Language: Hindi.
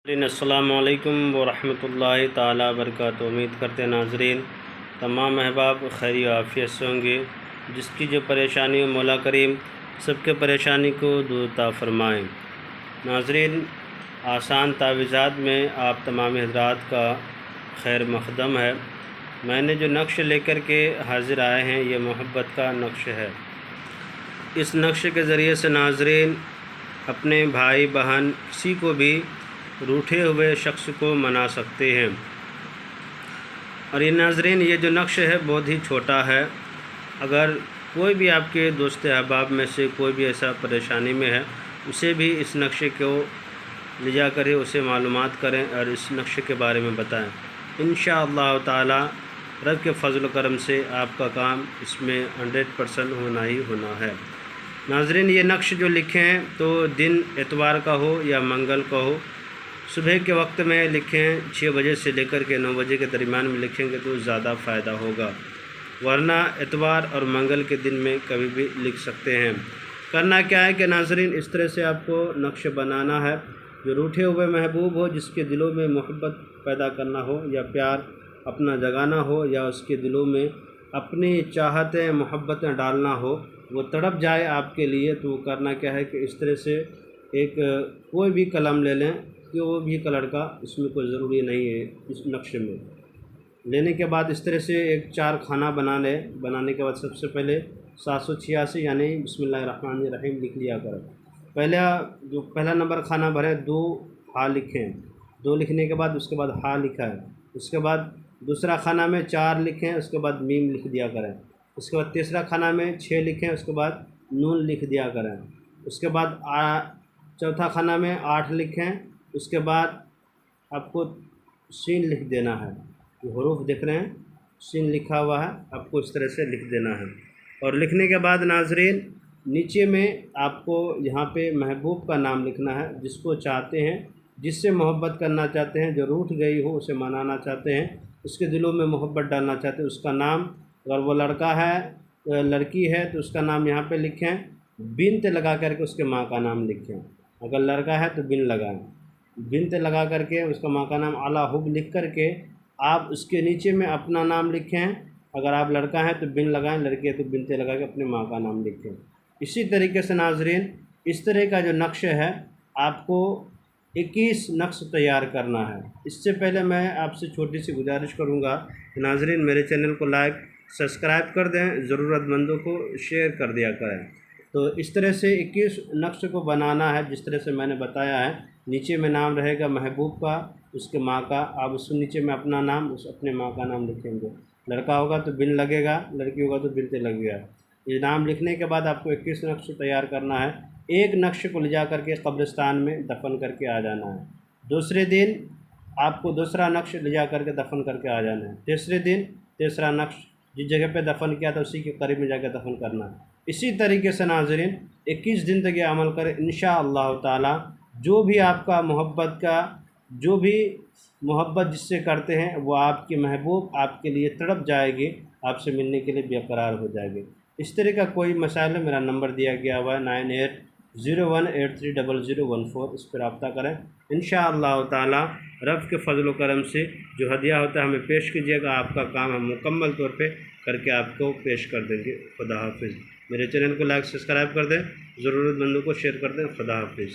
अस्सलामुअलैकुम वरहमतुल्लाहि ताला बरकातुहू। उम्मीद करते हैं नाज़रीन तमाम अहबाब खैर आफ़ियत से होंगे। जिसकी जो परेशानी हो मौला करीम सबके परेशानी को दूर अता फ़रमाएँ। नाज़रीन आसान तावीज़ात में आप तमाम हज़रात का खैर मक़दम है। मैंने जो नक्श लेकर के हाज़िर आए हैं ये मोहब्बत का नक्श है। इस नक्श के ज़रिए से नाज़रीन अपने भाई बहन किसी को भी रूठे हुए शख्स को मना सकते हैं। और ये नाज़रीन ये जो नक्श है बहुत ही छोटा है। अगर कोई भी आपके दोस्त अहबाब में से कोई भी ऐसा परेशानी में है उसे भी इस नक्शे को ले जा कर उसे मालूमात करें और इस नक्शे के बारे में बताएं। इंशाअल्लाह ताला रब के फ़ज़ल करम से आपका काम इसमें 100% होना ही होना है। नाज़रीन ये नक्श जो लिखे हैं तो दिन एतवार का हो या मंगल का हो, सुबह के वक्त में लिखें। 6 बजे से लेकर के 9 बजे के दरमियान में लिखेंगे तो ज़्यादा फ़ायदा होगा, वरना एतवार और मंगल के दिन में कभी भी लिख सकते हैं। करना क्या है कि नाज़रीन इस तरह से आपको नक्श बनाना है। जो रूठे हुए महबूब हो, जिसके दिलों में मोहब्बत पैदा करना हो या प्यार अपना जगाना हो या उसके दिलों में अपनी चाहतें मोहब्बतें डालना हो, वो तड़प जाए आपके लिए, तो करना क्या है कि इस तरह से एक कोई भी कलम ले लें कि वो भी कलर का, इसमें कोई ज़रूरी नहीं है। इस नक्शे में लेने के बाद इस तरह से एक 4 खाना बना लें। बनाने के बाद सबसे पहले 786 यानी बिस्मिल्लाहिर्रहमानिर्रहीम लिख लिया करें। पहला नंबर खाना भरें, 2 हा लिखें। 2 लिखने के बाद उसके बाद हा लिखा है। उसके बाद दूसरा खाना में 4 लिखें, उसके बाद मीम लिख दिया करें। उसके बाद तीसरा खाना में 6 लिखें, उसके बाद नून लिख दिया करें। उसके बाद चौथा खाना में 8 लिखें, उसके बाद आपको सीन लिख देना है। ये हरूफ देख रहे हैं, सीन लिखा हुआ है, आपको इस तरह से लिख देना है। और लिखने के बाद नाज़रीन नीचे में आपको यहाँ पे महबूब का नाम लिखना है, जिसको चाहते हैं, जिससे मोहब्बत करना चाहते हैं, जो रूठ गई हो उसे मनाना चाहते हैं, उसके दिलों में मोहब्बत डालना चाहते हैं, उसका नाम, अगर वो लड़का है लड़की है तो उसका नाम यहाँ पे लिखें। बिन्त लगा करके उसके माँ का नाम लिखें। अगर लड़का है तो बिन लगाएं, बिन्त लगा करके उसका माँ का नाम आला हुब लिख करके आप उसके नीचे में अपना नाम लिखें। अगर आप लड़का है तो बिन लगाएं, लड़की है तो बिनते लगा के अपने माँ का नाम लिखें। इसी तरीके से नाज़रीन इस तरह का जो नक्श है आपको 21 नक्श तैयार करना है। इससे पहले मैं आपसे छोटी सी गुजारिश करूँगा कि नाज़रीन मेरे चैनल को लाइक सब्सक्राइब कर दें, ज़रूरतमंदों को शेयर कर दिया करें। तो इस तरह से 21 नक्श को बनाना है जिस तरह से मैंने बताया है। नीचे में नाम रहेगा महबूब का, उसके माँ का, आप उसके नीचे में अपना नाम, उस अपने माँ का नाम लिखेंगे। लड़का होगा तो बिन लगेगा, लड़की होगा तो बिनते लगेगा। ये नाम लिखने के बाद आपको 21 नक्श तैयार करना है। एक नक्श को ले जा करके कब्रिस्तान में दफन करके आ जाना है। दूसरे दिन आपको दूसरा नक्श ले जा करके दफन करके आ जाना है। तीसरे दिन तीसरा नक्श, जिस जगह पे दफन किया था उसी के करीब में जाकर दफन करना है। इसी तरीके से नाज़रीन 21 दिन तक ये अमल करें। इंशाअल्लाह ताला जो भी आपका मोहब्बत का, जो भी मोहब्बत जिससे करते हैं वो आपकी महबूब आपके लिए तड़प जाएगी, आपसे मिलने के लिए बेकरार हो जाएगी। इस तरह का कोई मसाइल है, मेरा नंबर दिया गया हुआ है 9801830014। इस पर रब्ता करें। इंशाअल्लाह ताला रब के फ़ज़ल व करम से जो हदिया होता है हमें पेश कीजिएगा। आपका काम हम मुकम्मल तौर पे करके आपको पेश कर देंगे। खुदा हाफिज़। मेरे चैनल को लाइक सब्सक्राइब कर दें, ज़रूरतमंदों को शेयर कर दें। खुदा हाफिज़।